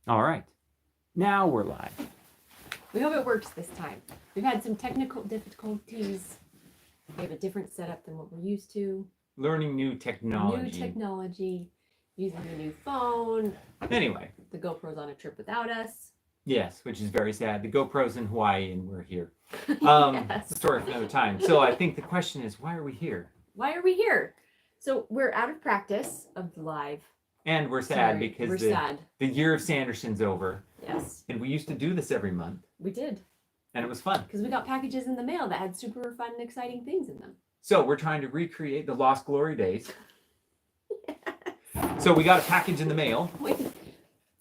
All right. Now we're live. We hope it works this time. We've had some technical difficulties. We have a different setup than what we're used to. Learning new technology. New technology. Using a new phone. Anyway. The GoPro's on a trip without us. Yes, which is very sad. The GoPro's in Hawaii and we're here. Yes. Story for another time. So I think the question is, why are we here? Why are we here? So we're out of practice of live. And we're sad because the year of Sanderson's over. Yes. And we used to do this every month. We did. And it was fun. Because we got packages in the mail that had super fun and exciting things in them. So we're trying to recreate the lost glory days. Yes. So we got a package in the mail.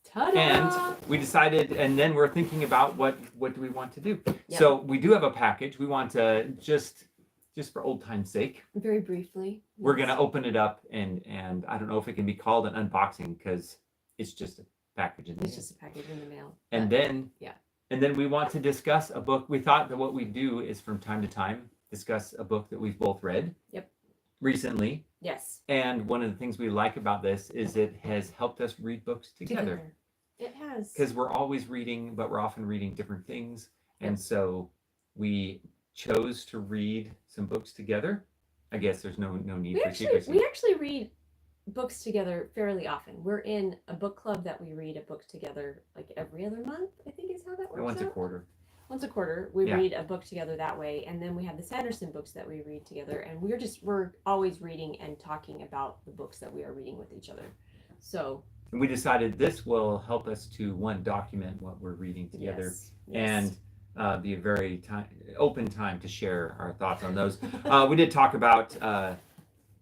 Ta-da! And we decided, and then we're thinking about what do we want to do. Yep. So we do have a package. We want to just for old time's sake. Very briefly. We're going to open it up and I don't know if it can be called an unboxing because it's just a package in the mail. It's just a package in the mail. And then, yeah. And then we want to discuss a book. We thought that what we do is from time to time discuss a book that we've both read. Yep. Recently. Yes. And one of the things we like about this is it has helped us read books together. It has. Because we're always reading, but we're often reading different things. Yep. And so we chose to read some books together. I guess there's no need for secrecy. We actually read books together fairly often. We're in a book club that we read a book together like every other month, I think is how that works. Once a quarter. Once a quarter, we read a book together that way, and then we have the Sanderson books that we read together, and we're always reading and talking about the books that we are reading with each other. So we decided this will help us to document what we're reading together. Yes. And be a very open time to share our thoughts on those. We did talk about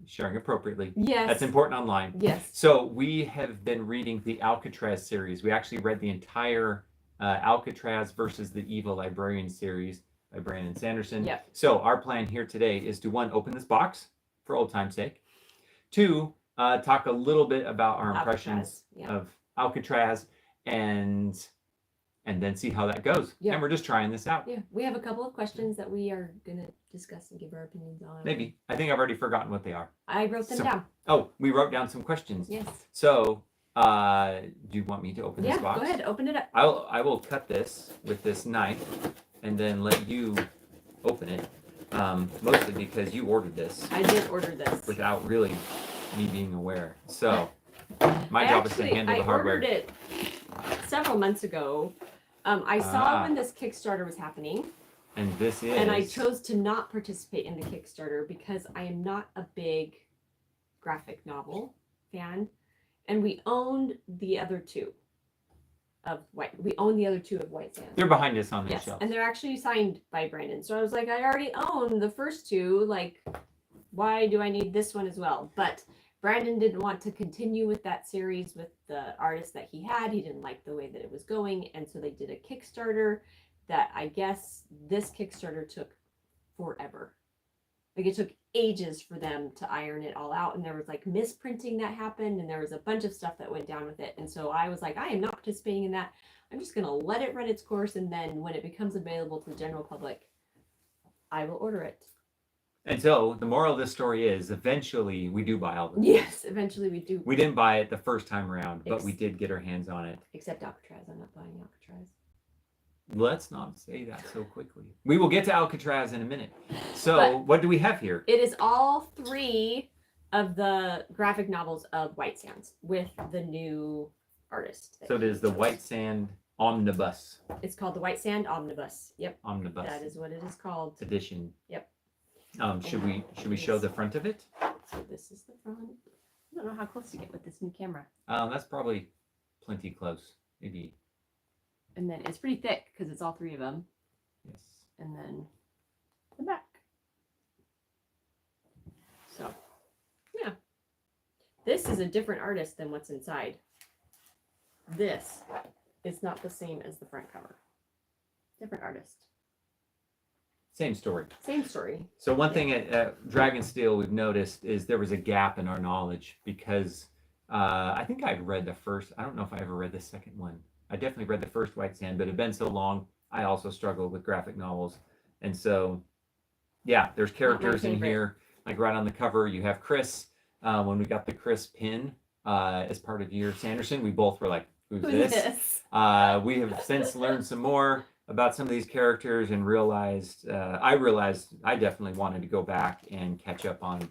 sharing appropriately. Yes. That's important online. Yes. So we have been reading the Alcatraz series. We actually read the entire Alcatraz versus the Evil Librarians series by Brandon Sanderson. Yep. So our plan here today is to 1, open this box for old time's sake. 2, talk a little bit about our impressions of Alcatraz and then see how that goes. Yeah. And we're just trying this out. Yeah, we have a couple of questions that we are going to discuss and give our opinions on. Maybe. I think I've already forgotten what they are. I wrote them down. Oh, we wrote down some questions. Yes. So, do you want me to open this box? Yeah, go ahead. Open it up. I will cut this with this knife and then let you open it. Mostly because you ordered this. I did order this. Without really me being aware. So, my job is to handle the hardware. I ordered it several months ago. I saw when this Kickstarter was happening. And this is... And I chose to not participate in the Kickstarter because I am not a big graphic novel fan. And we owned the other two of White. We own the other two of White Sands. They're behind us on the shelf. And they're actually signed by Brandon. So I was like, I already own the first two. Like, why do I need this one as well? But Brandon didn't want to continue with that series with the artist that he had. He didn't like the way that it was going. And so they did a Kickstarter that I guess this Kickstarter took forever. Like it took ages for them to iron it all out. And there was like misprinting that happened. And there was a bunch of stuff that went down with it. And so I was like, I am not participating in that. I'm just going to let it run its course. And then when it becomes available to the general public, I will order it. And so the moral of this story is eventually we do buy all the books. Yes, eventually we do. We didn't buy it the first time around, but we did get our hands on it. Except Alcatraz. I'm not buying Alcatraz. Let's not say that so quickly. We will get to Alcatraz in a minute. So what do we have here? It is all 3 of the graphic novels of White Sands with the new artist. So it is the White Sand Omnibus. It's called the White Sand Omnibus. Yep. Omnibus. That is what it is called. Edition. Yep. Should we show the front of it? So this is the front. I don't know how close to get with this new camera. That's probably plenty close. Maybe. And then it's pretty thick because it's all 3 of them. Yes. And then the back. So, yeah. This is a different artist than what's inside. This is not the same as the front cover. Different artist. Same story. Same story. So one thing at Dragonsteel we've noticed is there was a gap in our knowledge because I think I'd read the first. I don't know if I ever read the second one. I definitely read the first White Sand, but it had been so long. I also struggled with graphic novels. And so, yeah, there's characters in here. Like right on the cover, you have Chris. When we got the Chris pin as part of Year of Sanderson, we both were like, who's Who's this? this? We have since learned some more about some of these characters and realized I definitely wanted to go back and catch up on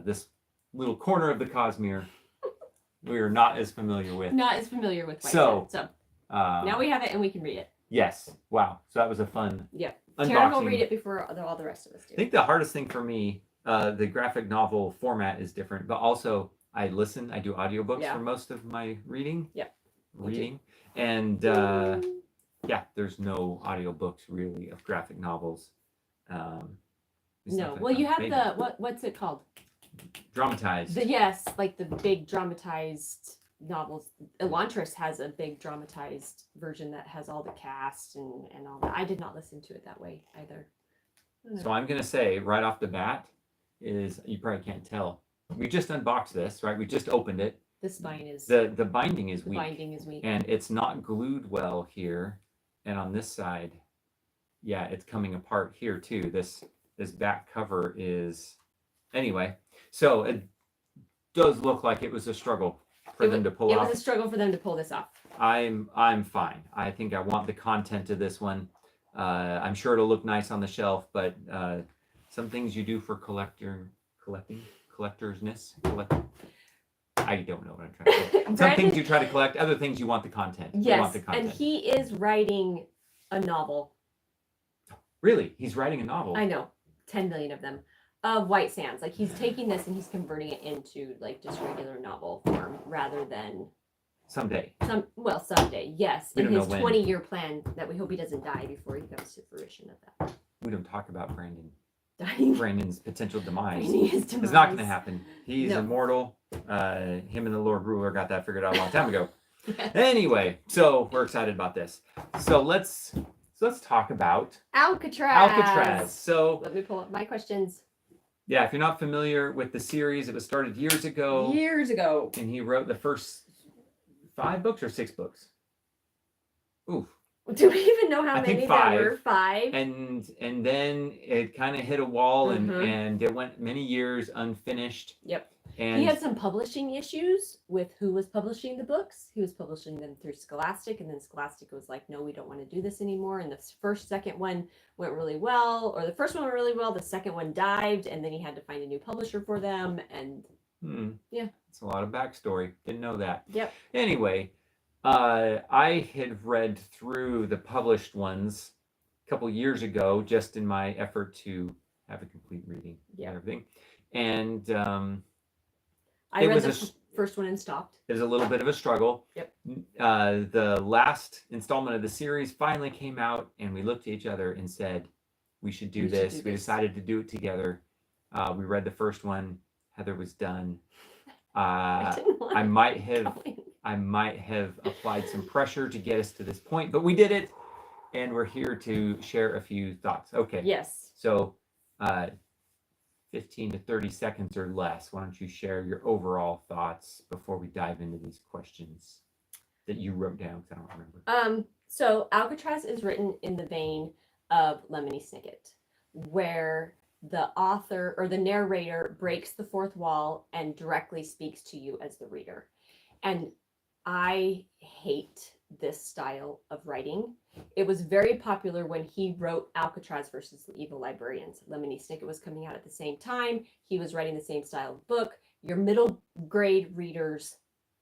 this little corner of the Cosmere we are not as familiar with. Not as familiar with White So, Sands. So now we have it and we can read it. Yes. Wow. So that was a fun Yep. unboxing. Taryn will read it before all the rest of us do. I think the hardest thing for me, the graphic novel format is different, but also I do audiobooks for most of my reading. Yep. Reading. And there's no audiobooks really of graphic novels. No. Well, you have what's it called? Dramatized. Yes, like the big dramatized novels. Elantris has a big dramatized version that has all the cast and all that. I did not listen to it that way either. So I'm going to say right off the bat is, you probably can't tell, we just unboxed this, right? We just opened it. The spine is... The binding is weak. The binding is weak. And it's not glued well here. And on this side, yeah, it's coming apart here too. This back cover is... Anyway, so it does look like it was a struggle for them to pull off. It was a struggle for them to pull this off. I'm fine. I think I want the content of this one. I'm sure it'll look nice on the shelf, but some things you do for collectorsness. I don't know what I'm trying to say. Some things you try to collect, other things you want the content. Yes, you want the content. And he is writing a novel. Really? He's writing a novel? I know. 10 million of them. Of White Sands. Like, he's taking this and he's converting it into, like, just regular novel form rather than... Someday. Someday, yes. We In don't his know when. 20-year plan that we hope he doesn't die before he comes to fruition of that. We don't talk about Brandon. Dying. Brandon's potential demise. His demise. It's not going to happen. He's No. immortal. Him and the Lord Ruler got that figured out a long time ago. Anyway, so we're excited about this. So let's talk about Alcatraz. So Let me pull up my questions. yeah, if you're not familiar with the series, it was started years ago. And he wrote the first 5 books or 6 books. Oof. Do we even know how I think many 5. there were? 5. And then it kind of hit a wall and it went many years unfinished. Yep. And He had some publishing issues with who was publishing the books. He was publishing them through Scholastic, and then Scholastic was like, no, we don't want to do this anymore. And the second one went really well, or the first one went really well. The second one dived, and then he had to find a new publisher for them. And yeah. It's a lot of backstory. Didn't know that. Yep. Anyway, I had read through the published ones a couple years ago, just in my effort to have a complete reading and everything. And I read the first one and stopped. It was a little bit of a struggle. Yep. The last installment of the series finally came out, and we looked at each other and said, we should do this. We decided to do it together. We read the first one. Heather was done. I might have applied some pressure to get us to this point, but we did it, and we're here to share a few thoughts. Okay. Yes. So 15 to 30 seconds or less. Why don't you share your overall thoughts before we dive into these questions that you wrote down? Because I don't remember. So Alcatraz is written in the vein of Lemony Snicket, where the author or the narrator breaks the fourth wall and directly speaks to you as the reader. And I hate this style of writing. It was very popular when he wrote Alcatraz versus the Evil Librarians. Lemony Snicket was coming out at the same time. He was writing the same style of book. Your middle grade readers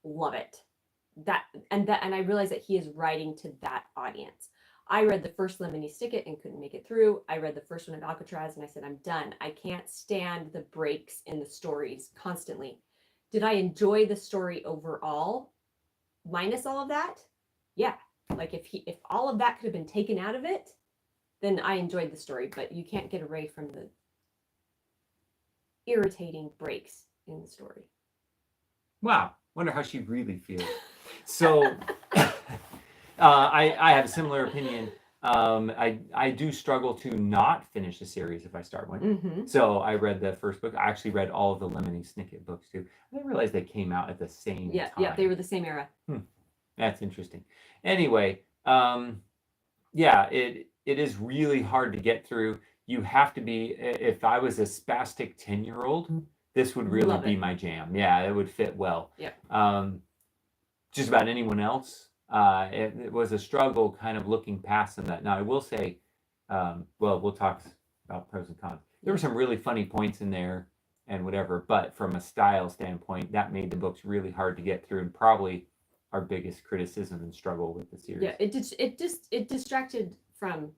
love it. And I realized that he is writing to that audience. I read the first Lemony Snicket and couldn't make it through. I read the first one of Alcatraz and I said, I'm done. I can't stand the breaks in the stories constantly. Did I enjoy the story overall, minus all of that? Yeah. Like if all of that could have been taken out of it, then I enjoyed the story, but you can't get away from the irritating breaks in the story. Wow. Wonder how she really feels. So I have a similar opinion. I do struggle to not finish a series if I start one. Mm-hmm. So I read the first book. I actually read all of the Lemony Snicket books too. I didn't realize they came out at the same time. Yeah, they were the same era. That's interesting. Anyway, it is really hard to get through. You have to be, if I was a spastic 10-year-old, this would really be my jam. Yeah, it would fit well. Yep. just about anyone else. It was a struggle kind of looking past some of that. Now, I will say, well, we'll talk about pros and cons. There were some really funny points in there and whatever, but from a style standpoint, that made the books really hard to get through, and probably our biggest criticism and struggle with the series. Yeah, it distracted from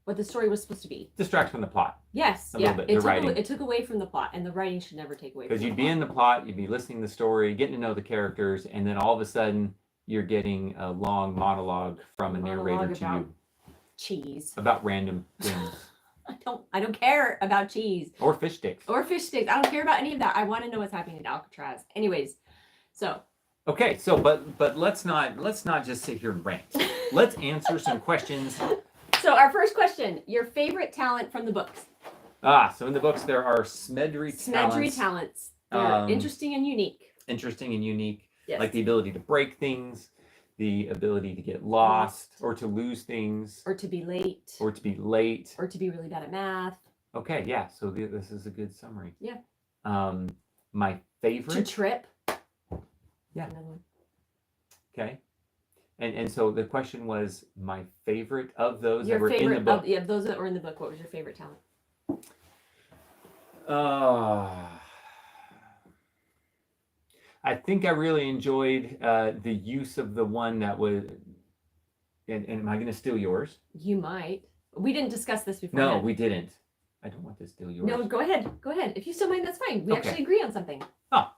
what the story was supposed to be. Distracts from the plot. Yes, A yeah. little bit, the writing. It took away from the plot, and the writing should never take away from the plot. Because you'd be in the plot, you'd be listening to the story, getting to know the characters, and then all of a sudden you're getting a long monologue from a narrator to you cheese. about random things. I don't care about cheese. Or fish sticks. Or fish sticks. I don't care about any of that. I want to know what's happening in Alcatraz. Anyways, so. Okay, so but let's not just sit here and rant. Let's answer some questions. So our first question: your favorite talent from the books? So in the books there are Smedry talents. They're interesting and unique. Interesting and unique. Yes. Like the ability to break things, the ability to get lost, or to lose things, or to be late, or to be late, or to be really bad at math. Okay, yeah. So this is a good summary. Yeah. My favorite. To trip. Yeah. Another one. Okay. And so the question was my favorite of those Your that were favorite in the book. of those that were in the book. What was your favorite talent? I think I really enjoyed the use of the one that was. And am I going to steal yours? You might. We didn't discuss this before. No, we didn't. I don't want to steal yours. No, go ahead. Go ahead. If you still mind, that's fine. We Okay. actually agree on something. Oh,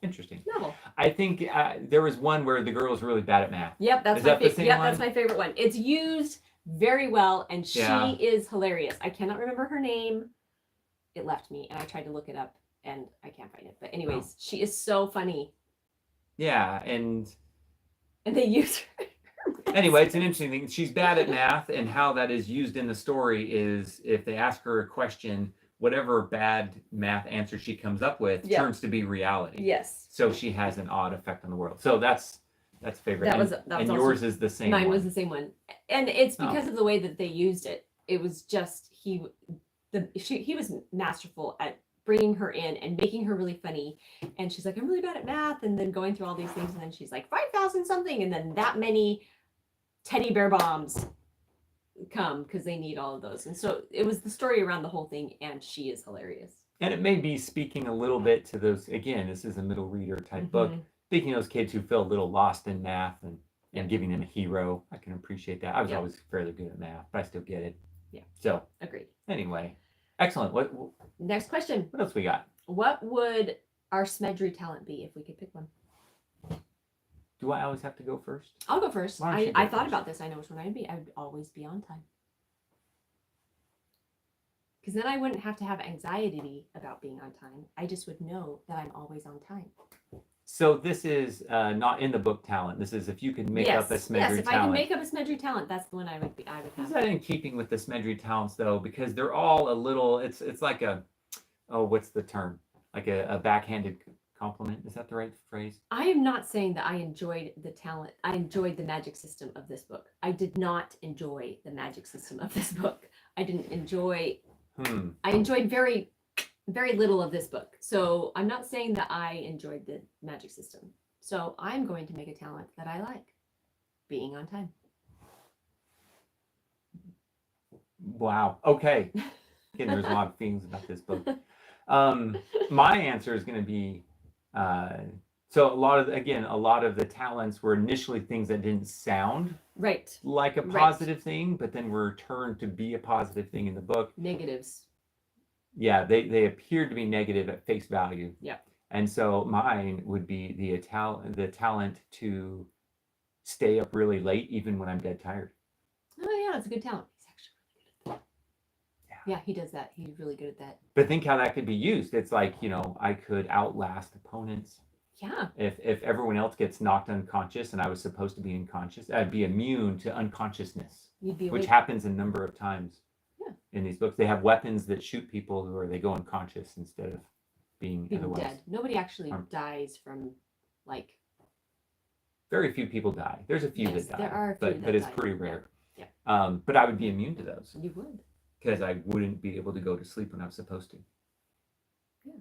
interesting. Novel. I think there was one where the girl was really bad at math. Yep, that's Is my that the favorite. same Yep, one? that's my favorite one. It's used very well, and she Yeah. is hilarious. I cannot remember her name. It left me, and I tried to look it up, and I can't find it. But anyways, she is so funny, Yeah, and and they use her. anyway, it's an interesting thing. She's bad at math, and how that is used in the story is if they ask her a question, whatever bad math answer she comes up with Yeah. turns to be reality. Yes. So she has an odd effect on the world. So that's favorite. That was and also, yours is the same. Mine one. was the same one, and it's Oh. because of the way that they used it. It was just he was masterful at bringing her in and making her really funny. And she's like, I'm really bad at math, and then going through all these things, and then she's like 5,000 something, and then that many teddy bear bombs come because they need all of those. And so it was the story around the whole thing, and she is hilarious. And it may be speaking a little bit to those. Again, this is a middle reader type book. Speaking of those kids who feel a little lost in math and giving them a hero, I can appreciate that. I was always fairly good at math, but I still get it. Yeah. So Agreed. anyway, excellent. What Next question. else we got? What would our Smedry talent be if we could pick one? Do I always have to go first? I'll go first. Why don't you I go thought first? about this. I know which one I'd be. I would always be on time. Because then I wouldn't have to have anxiety about being on time. I just would know that I'm always on time. So this is not in the book talent. This is if you could make up a Smedry yes, if talent. I can make up a Smedry talent, that's the one I would Is have. that in keeping with the Smedry talents though? Because they're all a little. It's like a. Oh, what's the term? Like a backhanded compliment. Is that the right phrase? I am not saying that I enjoyed the talent. I enjoyed the magic system of this book. I did not enjoy the magic system of this book. I didn't enjoy. I enjoyed very, very little of this book. So I'm not saying that I enjoyed the magic system. So I'm going to make a talent that I like. Being on time. Wow. Okay. Again, there's a lot of feelings about this book. My answer is going to be so a lot of the talents were initially things that didn't sound Right. like a Right. positive thing, but then were turned to be a positive thing in the book. Negatives. Yeah, they appeared to be negative at face value. Yeah. And so mine would be the talent to stay up really late even when I'm dead tired. Oh yeah, that's a good talent. He's actually really good at that. Yeah, he does that. He's really good at that. But think how that could be used. It's like, I could outlast opponents. Yeah. If everyone else gets knocked unconscious and I was supposed to be unconscious, I'd be immune to unconsciousness, You'd be which awake. happens a number of times. Yeah. In these books. They have weapons that shoot people who they go unconscious instead of being otherwise. dead. Nobody actually harmed. dies from like. Very few people die. There's a few Yes, that die, there are a few but that it's die. pretty rare. Yeah. But I would be immune to those You would. because I wouldn't be able to go to sleep when I'm supposed to. Yeah.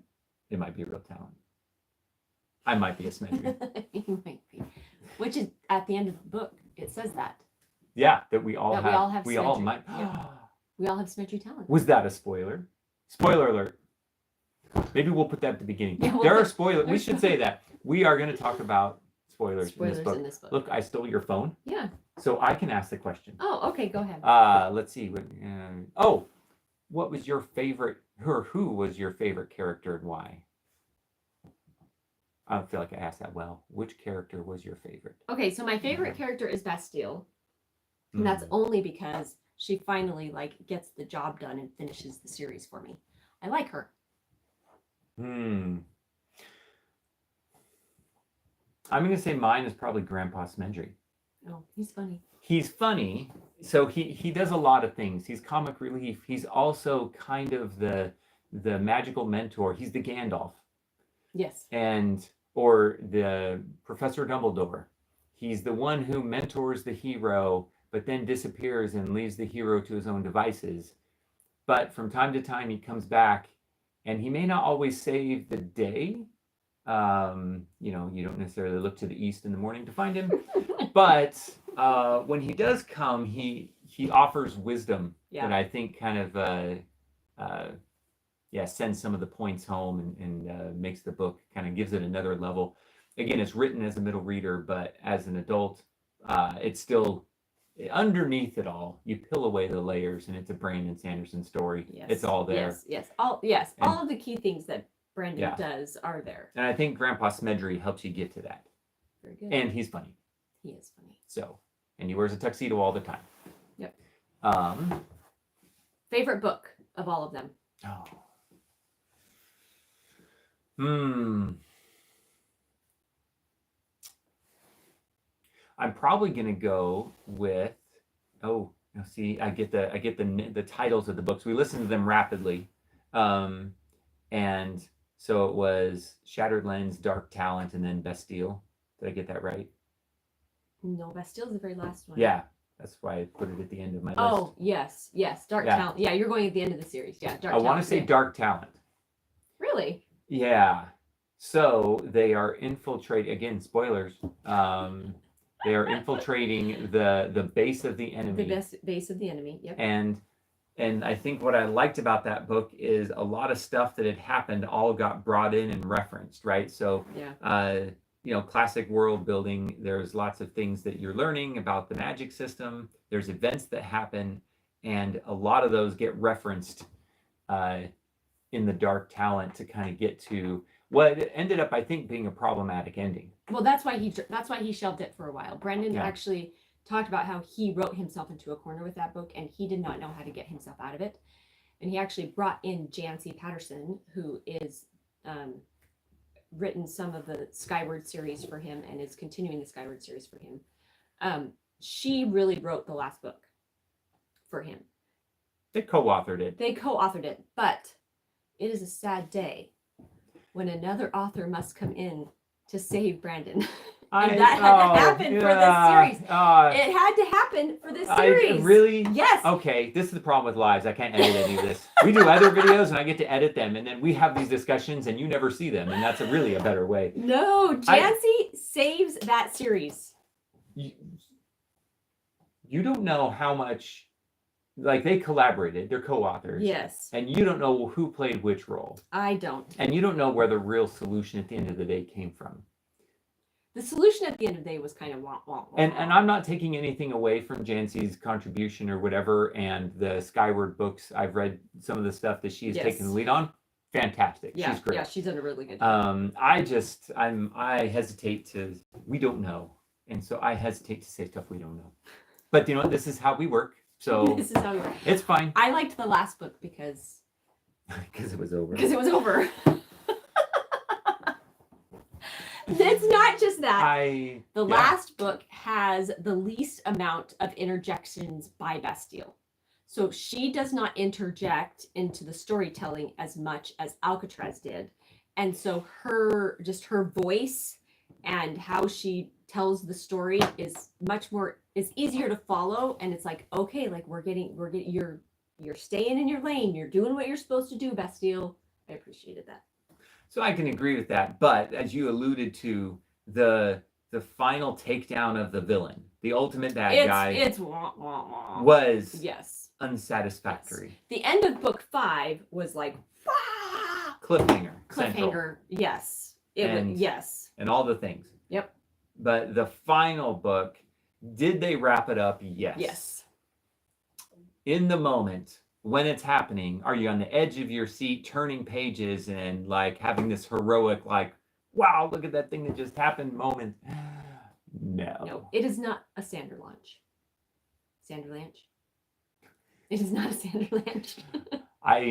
It might be a real talent. I might be a Smedry. You might be. Which is at the end of the book. It says that. Yeah, that we all That have. we all might. We all have symmetry talent. Was that a spoiler? Spoiler alert. Maybe we'll put that at the beginning. Yeah, There are spoilers. We should say that. We are going to talk about spoilers in this book. Look, I stole your phone. Yeah. So I can ask the question. Oh, okay. Go ahead. Let's see. What was your favorite, or who was your favorite character and why? I don't feel like I asked that well. Which character was your favorite? Okay, so my favorite character is Bastille. And that's only because she finally gets the job done and finishes the series for me. I like her. I'm going to say mine is probably Grandpa Smedry. Oh, he's funny. He's funny. So he does a lot of things. He's comic relief. He's also kind of the magical mentor. He's the Gandalf. Yes. Or the Professor Dumbledore. He's the one who mentors the hero, but then disappears and leaves the hero to his own devices. But from time to time, he comes back, and he may not always save the day. You don't necessarily look to the east in the morning to find him. But when he does come, he offers wisdom that I think kind of sends some of the points home and makes the book, kind of gives it another level. Again, it's written as a middle reader, but as an adult, it's still underneath it all. You peel away the layers, and it's a Brandon Sanderson story. Yes. It's all there. Yes. All of the key things that Brandon does are there. And I think Grandpa Smedry helps you get to that. Very good. And he's funny. He is funny. So, and he wears a tuxedo all the time. Yep. Favorite book of all of them? I'm probably gonna go with. I get the titles of the books. We listened to them rapidly, and so it was Shattered Lens, Dark Talent, and then Bastille. Did I get that right? No, Bastille's the very last one. Yeah, that's why I put it at the end of my list. Oh, yes, Dark Talent. Yeah, you're going at the end of the series. Yeah, Dark Talent. I want to say Dark Talent. Really? Yeah. So they are infiltrating, again, spoilers. They are infiltrating the base of the enemy. The base of the enemy, yep. And I think what I liked about that book is a lot of stuff that had happened all got brought in and referenced, right? So, classic world building, there's lots of things that you're learning about the magic system. There's events that happen, and a lot of those get referenced in the Dark Talent to kind of get to what ended up, I think, being a problematic ending. Well, that's why he shelved it for a while. Brandon actually talked about how he wrote himself into a corner with that book, and he did not know how to get himself out of it. And he actually brought in Jancy Patterson, who is written some of the Skyward series for him and is continuing the Skyward series for him. She really wrote the last book for him. They co-authored it, but it is a sad day when another author must come in to save Brandon. And that had to happen for this series. It had to happen for this series. Really? Yes. Okay, this is the problem with lives. I can't edit any of this. We do other videos, and I get to edit them, and then we have these discussions, and you never see them, and that's really a better way. No, Jancy saves that series. You don't know how much. They collaborated, they're co-authors. Yes. And you don't know who played which role. I don't. And you don't know where the real solution at the end of the day came from. The solution at the end of the day was kind of wah, wah, wah. And I'm not taking anything away from Jancy's contribution or whatever, and the Skyward books, I've read some of the stuff that she's taken the lead on. Fantastic. Yeah, she's great. Yeah, she's done a really good job. I hesitate to, we don't know. And so I hesitate to say stuff we don't know. But this is how we work. So this is how we work. It's fine. I liked the last book because it was over. Because it was over. It's not just that. The last book has the least amount of interjections by Bastille. So she does not interject into the storytelling as much as Alcatraz did. And so her voice and how she tells the story is easier to follow, and it's okay, you're staying in your lane, you're doing what you're supposed to do, Bastille. I appreciated that. So I can agree with that, but as you alluded to, the the final takedown of the villain, the ultimate bad guy, it's wah, wah, wah. was Yes. unsatisfactory. Yes. The end of book 5 was like Cliffhanger. Cliffhanger. Yes. Yes. And all the things. Yep. But the final book, did they wrap it up? Yes. Yes. In the moment when it's happening, are you on the edge of your seat, turning pages and like having this heroic, like, wow, look at that thing that just happened moment? No. No, it is not a Sanderlanche. Sanderlanche? It is not a Sanderlanche.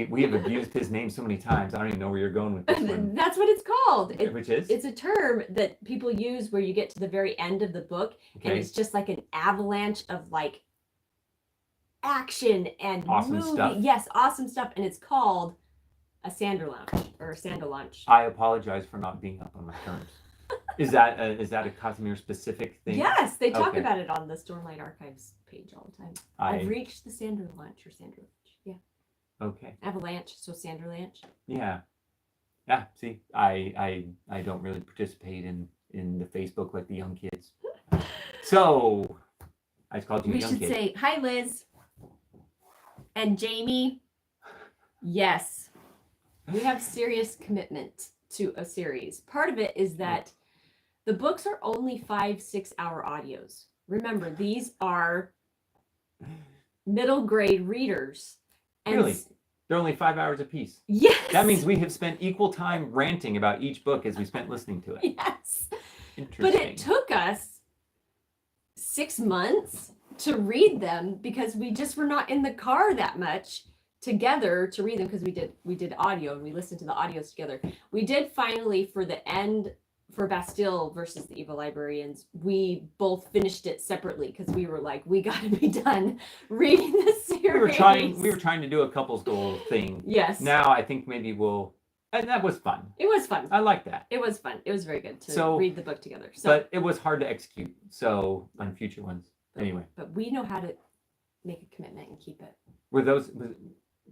We have abused his name so many times. I don't even know where you're going with this one. That's what it's called. Which is? It's a term that people use where you get to the very end of the book, and it's just like an avalanche of like action and awesome stuff. Yes, awesome stuff, and it's called a Sanderlanche or a Sanderlanche. I apologize for not being up on my terms. Is that a Casimir specific thing? Yes, they talk about it on the Stormlight Archives page all the time. I've reached the Sanderlanche or Sanderlanche. Yeah. Okay. Avalanche, so Sanderlanche. Yeah. Yeah. See, I don't really participate in the Facebook like the young kids. So I just called you a young kid. We should say hi, Liz and Jamie. Yes, we have serious commitment to a series. Part of it is that the books are only 5-6 hour audios. Remember, these are middle grade readers. And really? They're only 5 hours apiece. Yes. That means we have spent equal time ranting about each book as we spent listening to it. Yes. Interesting. But it took us 6 months to read them because we just were not in the car that much together to read them, because we did audio and we listened to the audios together. We did finally, for the end, for Bastille versus the Evil Librarians, we both finished it separately because we were like, we got to be done reading this series. We were trying to do a couples goal thing. Yes. Now I think maybe and that was fun. It was fun. I like that. It was fun. It was very good to read the book together. But it was hard to execute. So on future ones, anyway. But we know how to make a commitment and keep it.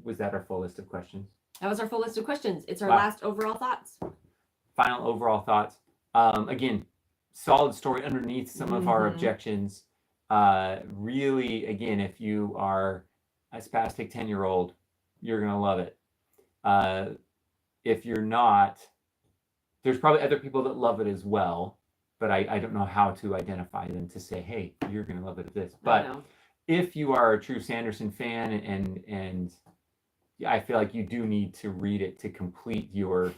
Was that our full list of questions? That was our full list of questions. It's our last overall thoughts. Final overall thoughts. Again, solid story underneath some of our objections. Really, again, if you are a spastic 10-year-old, you're going to love it. If you're not, there's probably other people that love it as well, but I don't know how to identify them to say, hey, you're going to love it at this. But if you are a true Sanderson fan, and I feel like you do need to read it to complete your...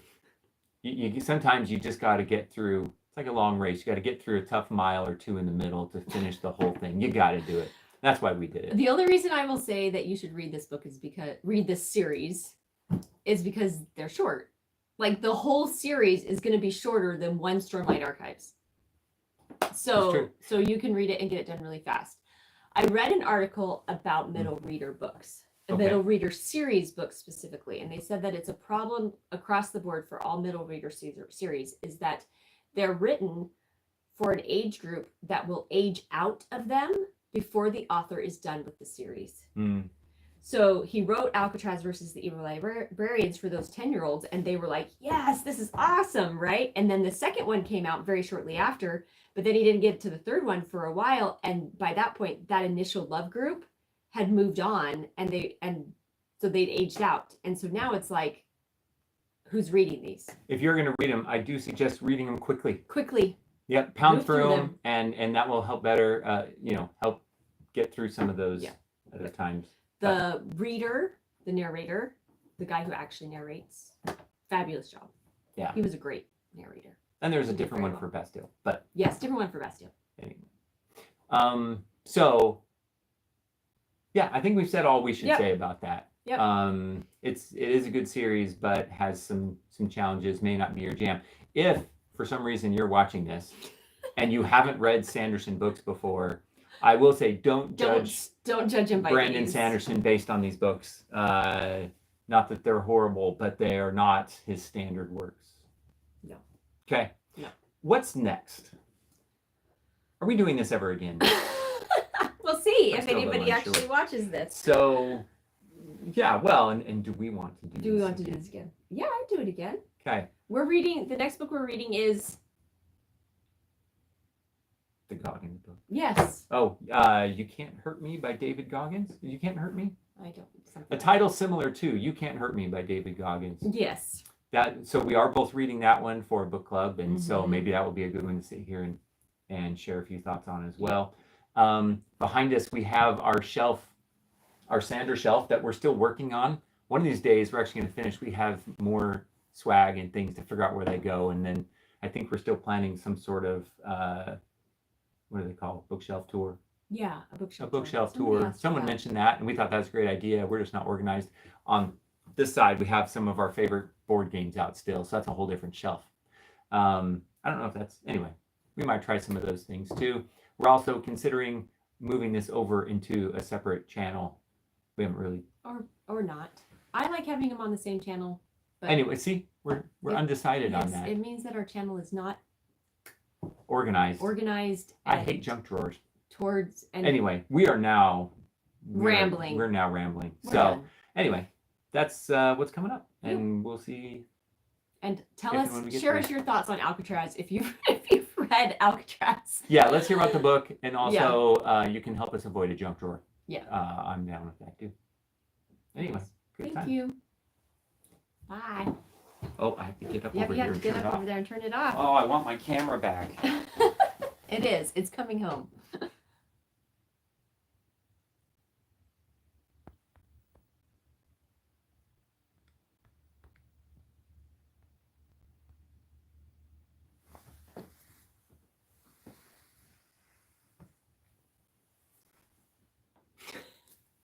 sometimes you just got to get through. It's like a long race. You got to get through a tough mile or two in the middle to finish the whole thing. You got to do it. That's why we did it. The only reason I will say that you should read this book is read this series is because they're short. Like the whole series is going to be shorter than one Stormlight Archives. So you can read it and get it done really fast. I read an article about middle reader books. Middle reader series books specifically, and they said that it's a problem across the board for all middle reader series is that they're written for an age group that will age out of them before the author is done with the series. So he wrote Alcatraz versus the Evil Librarians for those 10-year-olds, and they were like, yes, this is awesome, right? And then the second one came out very shortly after, but then he didn't get to the third one for a while, and by that point, that initial love group had moved on, so they'd aged out, and so now it's like, who's reading these? If you're going to read them, I do suggest reading them quickly. Yep, pound through them, and that will help better, help get through some of those other times. The reader, the narrator, the guy who actually narrates, fabulous job. Yeah, he was a great narrator. And there's a different one for Bastille, but yes, different one for Bastille. Anyway. So. Yeah, I think we've said all we should say about that. Yep. It is a good series, but has some challenges, may not be your jam. If for some reason you're watching this and you haven't read Sanderson books before, I will say don't judge him by Brandon Sanderson based on these books. Not that they're horrible, but they are not his standard works. No. Okay. No. What's next? Are we doing this ever again? We'll see if anybody actually watches this. So, yeah, well, and do we want to do this? Do we want to do this again? Yeah, I'd do it again. Okay. The next book we're reading is the Goggins book. Yes. Oh, You Can't Hurt Me by David Goggins. You Can't Hurt Me. I don't. A title similar to You Can't Hurt Me by David Goggins. Yes. So we are both reading that one for a book club, and so Mhm. maybe that will be a good one to sit here and share a few thoughts on as well. Behind us, we have our shelf, our sander shelf that we're still working on. One of these days, we're actually going to finish. We have more swag and things to figure out where they go, and then I think we're still planning some sort of what do they call it? Bookshelf tour. Yeah, a bookshelf. A bookshelf Somebody tour. asked Someone for that. mentioned that, and we thought that was a great idea. We're just not organized. On this side, we have some of our favorite board games out still, so that's a whole different shelf. I don't know if that's anyway. We might try some of those things too. We're also considering moving this over into a separate channel. We haven't really. Or not. I like having them on the same channel. But Anyway, see, we're undecided on that. It means that our channel is not Organized. I hate junk drawers. Towards and Anyway, we are now rambling. We're now rambling. We're So done. anyway, that's what's coming up, and we'll see. And tell if us, and when we get share there. us your thoughts on Alcatraz if you've read Alcatraz. Yeah, let's hear about the book, and also you can help us avoid a junk drawer. Yeah. I'm down with that too. Anyway, good Thank time. you. Bye. Oh, I have to get up Yeah, over you here have and to turn get it up off. over there and turn it off. Oh, I want my camera back. It is. It's coming home.